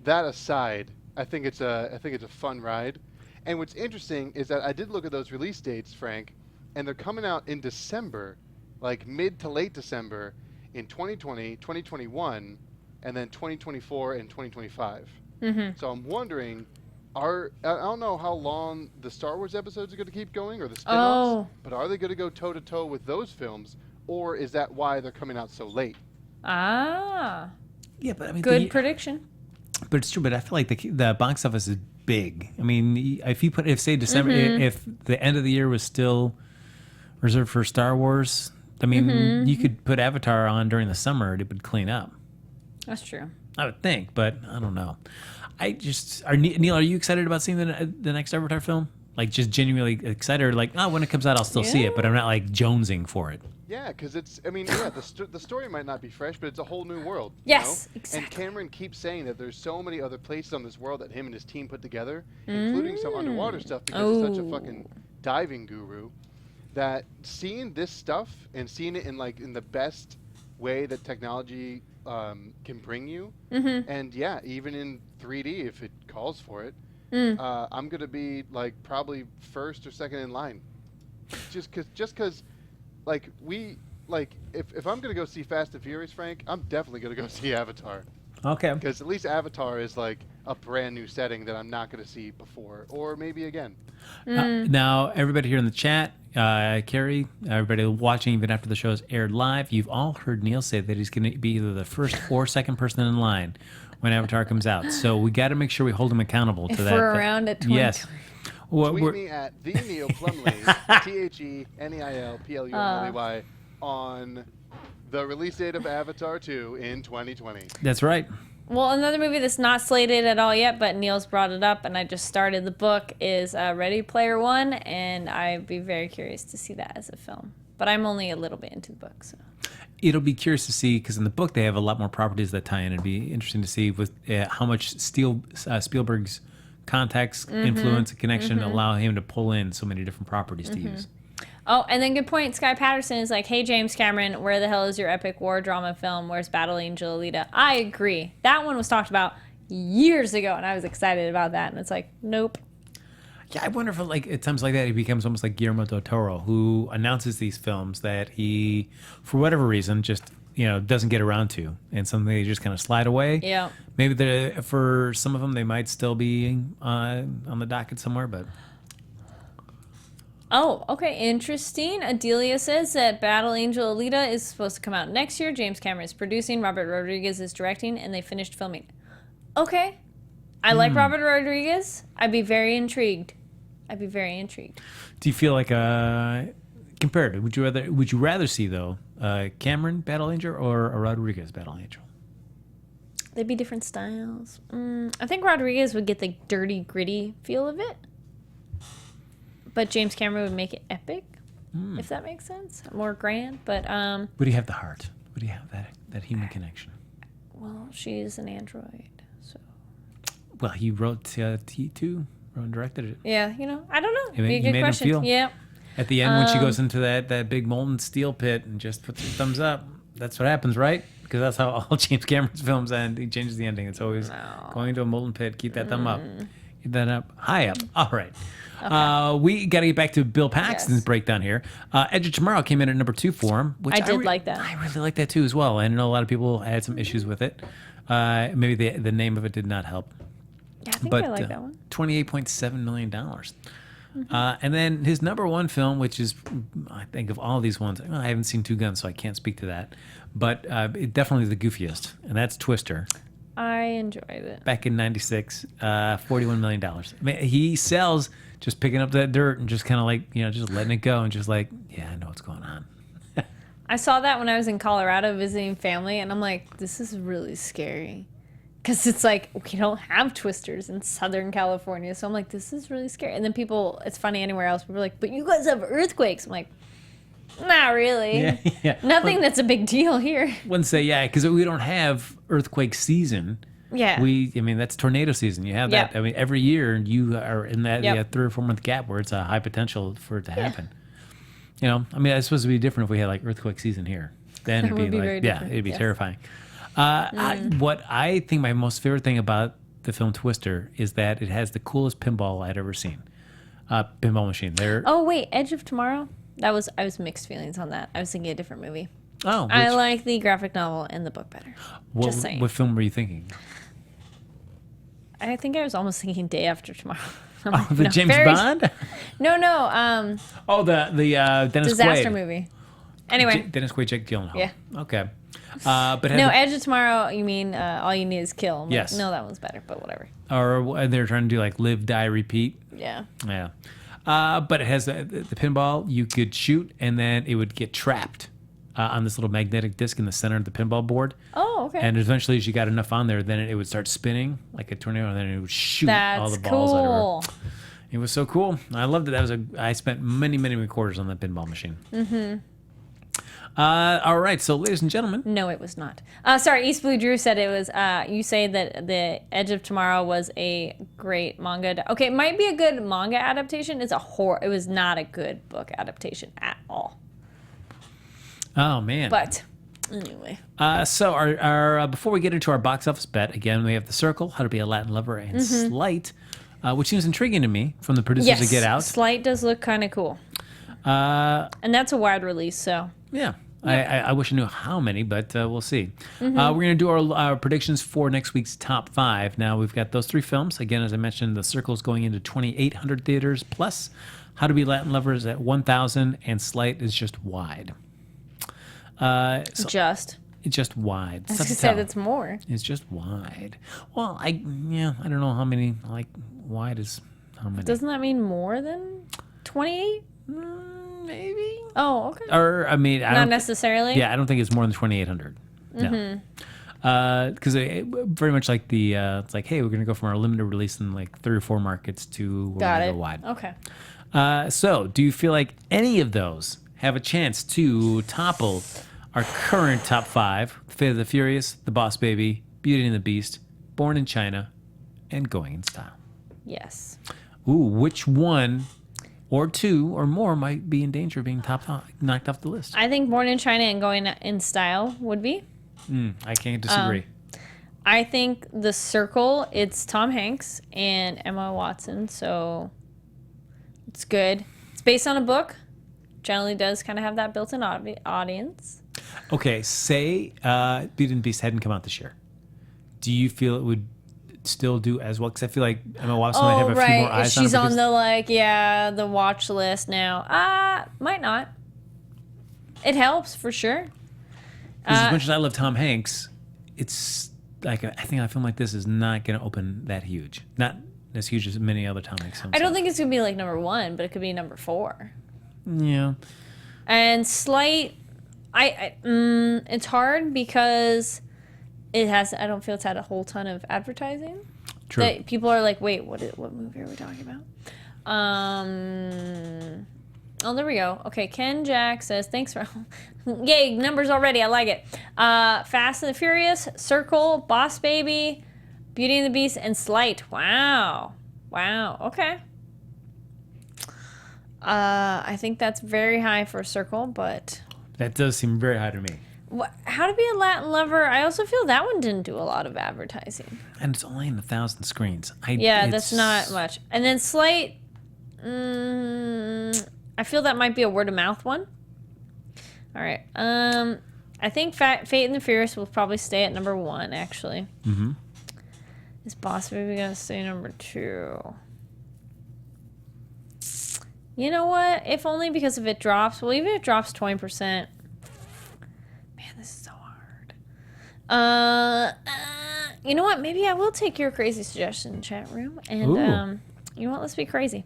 That aside, I think it's a fun ride. And what's interesting is that I did look at those release dates, Frank, and they're coming out in December, like mid to late December, in 2020, 2021, and then 2024 and 2025. Mm-hmm. So I'm wondering... I don't know how long the Star Wars episodes are going to keep going, or the spin-offs, but are they going to go toe-to-toe with those films, or is that why they're coming out so late? Ah. Yeah, but I mean... Good prediction. But it's true, but I feel like the box office is big. I mean, if say December, if the end of the year was still reserved for Star Wars, I mean, you could put Avatar on during the summer, it would clean up. That's true. I would think, but I don't know. Neil, are you excited about seeing the next Avatar film? Like, just genuinely excited, or like, when it comes out, I'll still see it, but I'm not like jonesing for it. Yeah, because the story might not be fresh, but it's a whole new world. Yes, exactly. And Cameron keeps saying that there's so many other places on this world that him and his team put together, including some underwater stuff, because he's such a fucking diving guru, that seeing this stuff and seeing it in the best way that technology can bring you, and even in 3D if it calls for it, I'm gonna be like probably first or second in line, just cause, like if I'm gonna go see Fast and Furious, Frank, I'm definitely gonna go see Avatar. Okay. Because at least Avatar is like a brand new setting that I'm not going to see before, or maybe again. Now, everybody here in the chat, Kari, everybody watching even after the show is aired live, you've all heard Neil say that he's going to be either the first or second person in line when Avatar comes out. So we got to make sure we hold him accountable to If that. we're around at 20. Yes. Well, Tweet me at the Neil Plumley, TheNeilPluMley, on the release date of Avatar 2 in 2020. That's right. Well, another movie that's not slated at all yet, but Neil's brought it up, and I just started the book, is Ready Player One, and I'd be very curious to see that as a film. But I'm only a little bit into the book, so. It'll be curious to see, because in the book they have a lot more properties that tie in. It'd be interesting to see with how much Spielberg's context, influence, and connection allow him to pull in so many different properties to use. Oh, and then good point. Sky Patterson is like, hey, James Cameron, where the hell is your epic war drama film? Where's Battle Angel Alita? I agree. That one was talked about years ago, and I was excited about that. And it's like, nope. Yeah, I wonder if at times like that he becomes almost like Guillermo del Toro, who announces these films that he, for whatever reason, just doesn't get around to, and something they just kind of slide away. Yeah. Maybe for some of them they might still be on the docket somewhere, but. Oh, okay, interesting. Adelia says that Battle Angel Alita is supposed to come out next year. James Cameron is producing, Robert Rodriguez is directing, and they finished filming. Okay. I like Robert Rodriguez. I'd be very intrigued. Do you feel like compared? Would you rather see though Cameron Battle Angel or a Rodriguez Battle Angel? They'd be different styles. I think Rodriguez would get the dirty, gritty feel of it. But James Cameron would make it epic, if that makes sense. More grand, but... Would he have the heart? Would he have that human connection? Well, she's an android, so... Well, he wrote T2, wrote and directed it. Yeah, I don't know. It'd be a You good made him question. feel. Yeah. At the end, when she goes into that big molten steel pit and just puts her thumbs up, that's what happens, right? Because that's how all James Cameron's films end. He changes the ending. It's always going into a molten pit, keep that thumb up. Get that up, high up. All right. Okay. We got to get back to Bill Paxton's breakdown here. Edge of Tomorrow came in at number 2 for him, which I did like that. I really like that too as well. I know a lot of people had some issues with it. Maybe the name of it did not help. Yeah, I think I like that one. $28.7 million. And then his number 1 film, which is, I think of all these ones, I haven't seen Two Guns, so I can't speak to that. But it definitely the goofiest, and that's Twister. I enjoyed it. Back in '96, $41 million. I mean, he sells just picking up that dirt and just kind of like, just letting it go and just like, yeah, I know what's going on. I saw that when I was in Colorado visiting family, and I'm like, this is really scary. Because it's like, we don't have twisters in Southern California. So I'm like, this is really scary. And then it's funny anywhere else. People are like, but you guys have earthquakes. I'm like, not really. Yeah. Nothing that's a big deal here. Wouldn't say, because we don't have earthquake season. Yeah. That's tornado season. You have that. I mean, every year you are in that 3 or 4 month gap where it's a high potential for it to happen. It's supposed to be different if we had like earthquake season here. Then it'd be like, it'd be terrifying. What I think my most favorite thing about the film Twister is that it has the coolest pinball I'd ever seen. Pinball machine. Oh wait, Edge of Tomorrow. I was mixed feelings on that. I was thinking a different movie. Oh, I like the graphic novel and the book better. Just saying. What film were you thinking? I think I was almost thinking Day After Tomorrow. James Bond? No. The Dennis disaster Quaid movie. Anyway. Dennis Quaid, Jake Gyllenhaal. Yeah. Okay. Edge of Tomorrow, you mean All You Need Is Kill. I'm yes. Like, no, that one's better, but whatever. Or they're trying to do like Live, Die, Repeat. Yeah. Yeah. But it has the pinball you could shoot, and then it would get trapped on this little magnetic disc in the center of the pinball board. Oh, okay. And eventually, as you got enough on there, then it would start spinning like a tornado, and then it would shoot all the balls out of her. It was so cool. I loved it. I spent many, many quarters on that pinball machine. Mm-hmm. All right, so ladies and gentlemen. No, it was not. Sorry, East Blue Drew said it was. You say that the Edge of Tomorrow was a great manga. Okay, it might be a good manga adaptation. It was not a good book adaptation at all. Oh man. But anyway. So our before we get into our box office bet, again we have The Circle, How to Be a Latin Lover, and Slight. which seems intriguing to me from the producers of Get Out. Slight does look kind of cool. And that's a wide release, so. Yeah. I wish I knew how many, but we'll see. We're going to do our predictions for next week's top 5. Now, we've got those 3 films. Again, as I mentioned, The Circle is going into 2,800 theaters plus. How to Be a Latin Lover is at 1,000, and Slight is just wide. It's just wide. I was going to say that's more. It's just wide. Well, I don't know how many. Like, wide is how many? Doesn't that mean more than 28? Maybe. Oh, okay. Or, I mean, not necessarily? Yeah, I don't think it's more than 2,800. No. Because very much like it's like, hey, we're going to go from our limited release in like 3 or 4 markets to we're going to go wide. Okay. So, do you feel like any of those have a chance to topple our current top 5? Fate of the Furious, The Boss Baby, Beauty and the Beast, Born in China, and Going in Style. Yes. Ooh, which one or 2 or more might be in danger of being knocked off the list? I think Born in China and Going in Style would be. I can't disagree. I think The Circle, it's Tom Hanks and Emma Watson, so it's good. It's based on a book. Generally does kind of have that built-in audience. Okay, say Beauty and the Beast hadn't come out this year. Do you feel it would still do as well? Because I feel like Emma Watson might have a few more eyes on it. She's on the watch list now. Might not. It helps for sure. As much as I love Tom Hanks, it's like I think a film like this is not going to open that huge. Not as huge as many other Tom Hanks films. I don't think it's going to be like number 1, but it could be number 4. Yeah. And Slight, it's hard because I don't feel it's had a whole ton of advertising. True. That people are like, wait, what movie are we talking about? Oh, there we go. Okay, Ken Jack says, thanks for... Yay, numbers already. I like it. Fast and the Furious, Circle, Boss Baby, Beauty and the Beast, and Slight. Wow. Okay. I think that's very high for Circle, but... That does seem very high to me. How to Be a Latin Lover, I also feel that one didn't do a lot of advertising. And it's only in 1,000 screens. That's not much. And then Slight, I feel that might be a word of mouth one. All right. I think Fate and the Furious will probably stay at number 1, actually. Mm-hmm. Is Boss Baby going to stay number 2? You know what? If only because if it drops, well, even if it drops 20%, man, this is so hard. You know what? Maybe I will take your crazy suggestion, chat room. And, you know what? Let's be crazy.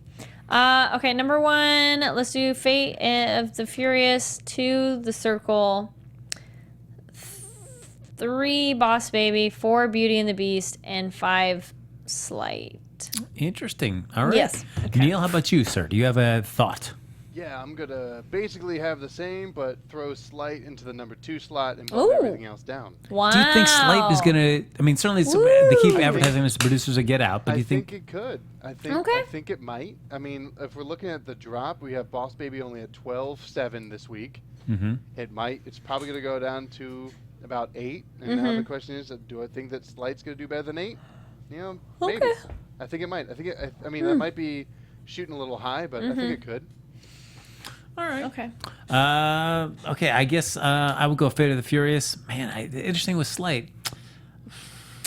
Okay, number 1, let's do Fate of the Furious, 2, The Circle, 3, Boss Baby, 4, Beauty and the Beast, and 5, Slight. Interesting. All right. Yes. Okay. Neil, how about you, sir? Do you have a thought? Yeah, I'm going to basically have the same, but throw Slight into the number 2 slot and move everything else down. Wow. Do you think Slight is going to... I mean, certainly they keep advertising as producers of Get Out, but do you think... I think it could. I think it might. I mean, if we're looking at the drop, we have Boss Baby only at 12.7 this week. Mm-hmm. It's probably going to go down to about 8. And now the question is, do I think that Slight's going to do better than 8? You know, maybe. Okay. I think it might. I mean, that might be shooting a little high, but I think it could. All right. Okay. Okay, I guess I would go Fate of the Furious. Man, interesting with Slight.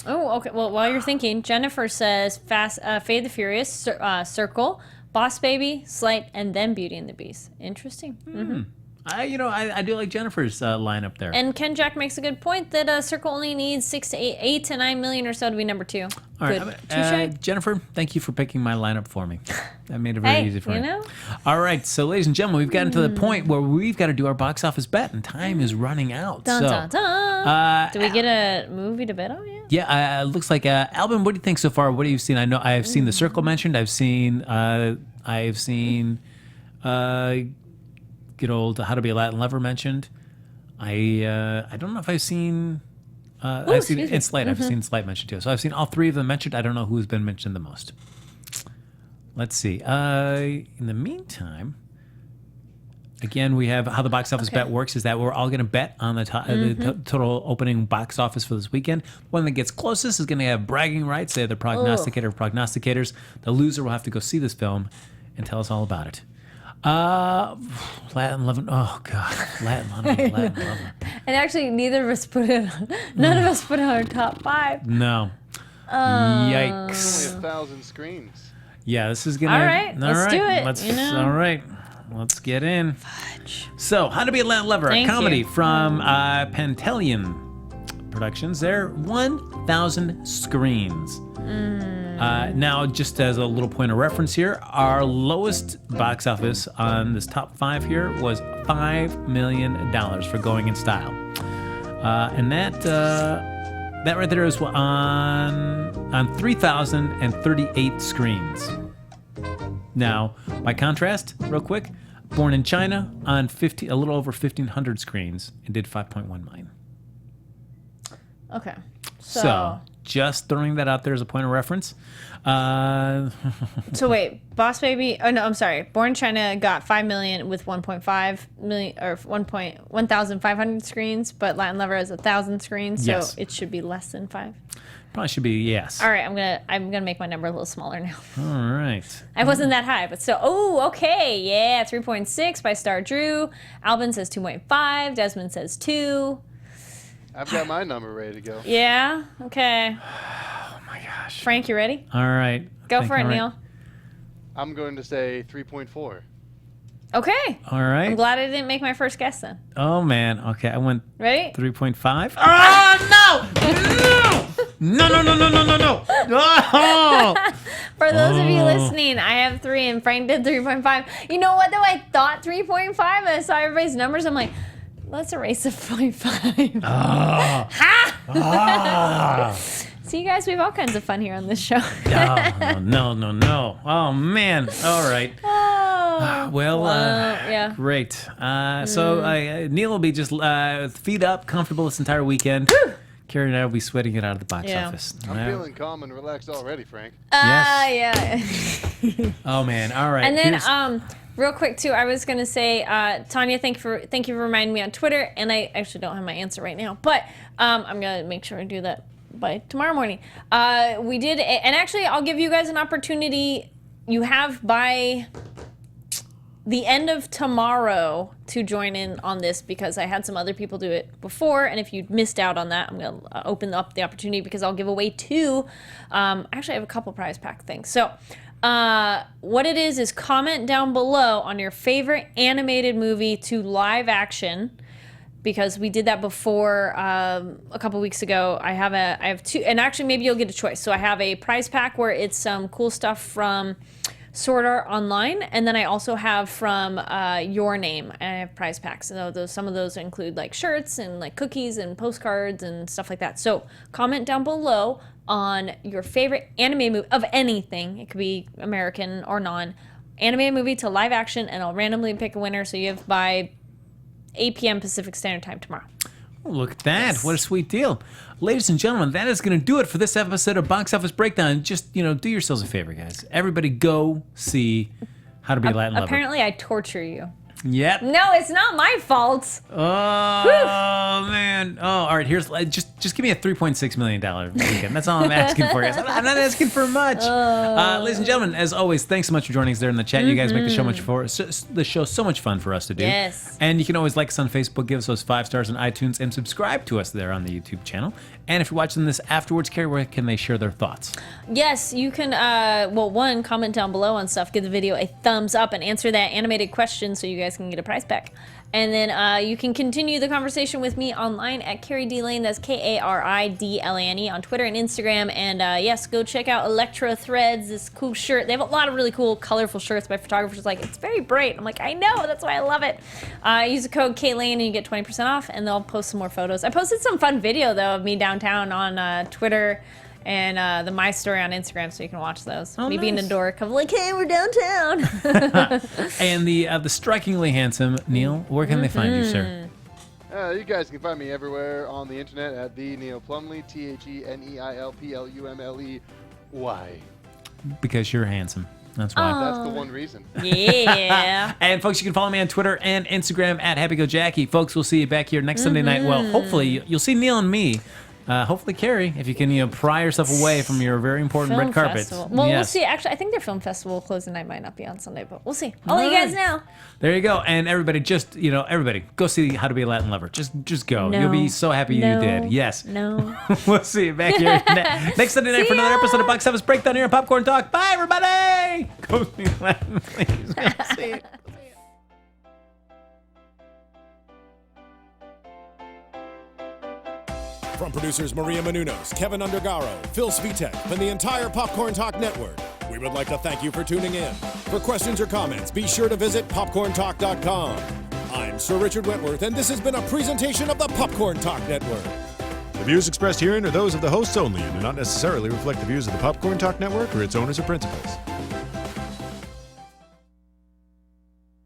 Oh, okay. Well, while you're thinking, Jennifer says Fate of the Furious, Circle, Boss Baby, Slight, and then Beauty and the Beast. Interesting. Mm-hmm. I do like Jennifer's lineup there. And Ken Jack makes a good point that Circle only needs 8 to 9 million or so to be number 2. All right, Jennifer, thank you for picking my lineup for me. That made it very easy for me. Know? All right, so ladies and gentlemen, we've gotten to the point where we've got to do our box office bet, and time is running out. Dun, so, dun, dun. Do we get a movie to bet on yet? Yeah, looks like Alvin. What do you think so far? What have you seen? I know I've seen The Circle mentioned. I've seen good old How to Be a Latin Lover mentioned. I don't know if I've seen. I've seen Slight. I've seen Slight mentioned too. So I've seen all 3 of them mentioned. I don't know who's been mentioned the most. Let's see. In the meantime, Again, we have how the box office bet works is that we're all going to bet on the total opening box office for this weekend. One that gets closest is going to have bragging rights. They're the prognosticator of prognosticators. The loser will have to go see this film and tell us all about it. Latin Lover. Oh, God. Latin Lover. And actually, neither of us put it on. None of us put it on our top 5. No. Yikes. Only 1,000 screens. Yeah, this is going to... All right, let's do it, All right. Let's get in. Fudge. So, How to Be a Latin Lover, Thank a comedy you. from Pantaleon Productions. They're 1,000 screens. Now, just as a little point of reference here, our lowest box office on this top 5 here was $5 million for Going in Style. And that right there is on 3,038 screens. Now, by contrast, real quick, Born in China on a little over 1,500 screens and did 5.1 million. Okay. So, just throwing that out there as a point of reference. So wait, Boss Baby. Oh no, I'm sorry. Born in China got 5 million with 1.5 million or 1,500 screens, but Latin Lover has 1,000 screens, so Yes. it should be less than 5. Probably should be yes. All right, I'm gonna make my number a little smaller now. All right. I wasn't that high, but still. Oh, okay, yeah, 3.6 by Star Drew. Albin says 2.5. Desmond says 2. I've got my number ready to go. Yeah. Okay. Oh my gosh. Frank, you ready? All right. Go for it, Neil. I'm going to say 3.4. Okay. All right. I'm glad I didn't make my first guess then. Oh man. Okay, I went Ready? 3.5. Oh no! No! Oh! For those of you listening, I have 3 and Frank did 3.5. You know what though? I thought 3.5 and I saw everybody's numbers. I'm like, let's erase the 0.5. See, you guys, we have all kinds of fun here on this show. No. Oh man. All right. Oh. Well, yeah. great. So Neil will be just feet up, comfortable this entire weekend. Carrie and I will be sweating it out of the box Yeah. office. I'm feeling calm and relaxed already, Frank. Yeah. Oh man. All right. And then, Here's- real quick too, I was gonna say, Tanya, thank you for reminding me on Twitter, and I actually don't have my answer right now, but I'm gonna make sure I do that by tomorrow morning. We did, and actually, I'll give you guys an opportunity. You have by the end of tomorrow to join in on this because I had some other people do it before, and if you missed out on that, I'm gonna open up the opportunity because I'll give away 2. Actually, I have a couple prize pack things. So. What it is comment down below on your favorite animated movie to live action, because we did that before a couple weeks ago. I have 2, and actually maybe you'll get a choice. So I have a prize pack where it's some cool stuff from Sword Art Online, and then I also have from Your Name. I have prize packs. So some of those include like shirts and like cookies and postcards and stuff like that. So comment down below on your favorite anime movie of anything. It could be American or non-animated movie to live action, and I'll randomly pick a winner. So you have by 8 p.m. Pacific Standard Time tomorrow. Oh, look at that. Yes. What a sweet deal. Ladies and gentlemen, that is going to do it for this episode of Box Office Breakdown. Just, do yourselves a favor, guys. Everybody go see How to Be a Latin Lover. Apparently I torture you. Yep. No, it's not my fault. Oh, man. Oh, all right. Here's just give me a $3.6 million weekend. That's all I'm asking for, guys. I'm not asking for much. Ladies and gentlemen, as always, thanks so much for joining us there in the chat. You guys make the show so much fun for us to do. Yes. And you can always like us on Facebook, give us those 5 stars on iTunes, and subscribe to us there on the YouTube channel. And if you're watching this afterwards, Carrie, where can they share their thoughts? Yes, you can, one, comment down below on stuff, give the video a thumbs up, and answer that animated question so you guys can get a prize pack. And then you can continue the conversation with me online at Kari D Lane. That's KARIDLANE on Twitter and Instagram. And yes, go check out Electra Threads, this cool shirt. They have a lot of really cool, colorful shirts by photographers. Like, it's very bright. I'm like, I know, that's why I love it. Use the code KLANE and you get 20% off, and they'll post some more photos. I posted some fun video, though, of me downtown on Twitter and the My Story on Instagram, so you can watch those. Oh, me being a nice. dork of like, hey, we're downtown. And the strikingly handsome Neil, where can they find you, sir? You guys can find me everywhere on the internet at the Neil Plumley, TheNeilPlumley. Because you're handsome. That's why. That's the one reason. Yeah. And folks, you can follow me on Twitter and Instagram at HappyGoJackie. Folks, we'll see you back here next Sunday night. Well, hopefully you'll see Neil and me. Hopefully, Kari, if you can, pry yourself away from your very important red carpet. Festival. Well, Yes. we'll see. Actually, I think their film festival closing night might not be on Sunday, but we'll see. I'll let you guys know. There you go. And everybody, just, everybody, go see How to Be a Latin Lover. Just go. No. You'll be so happy you did. Yes. No. We'll see you back here next Sunday night for another episode of Box Office Breakdown here on Popcorn Talk. Bye, everybody. Go see Latin, please. Go see it. From producers Maria Menounos, Kevin Undergaro, Phil Svitek, and the entire Popcorn Talk Network, we would like to thank you for tuning in. For questions or comments, be sure to visit popcorntalk.com. I'm Sir Richard Wentworth, and this has been a presentation of the Popcorn Talk Network. The views expressed herein are those of the hosts only and do not necessarily reflect the views of the Popcorn Talk Network or its owners or principals.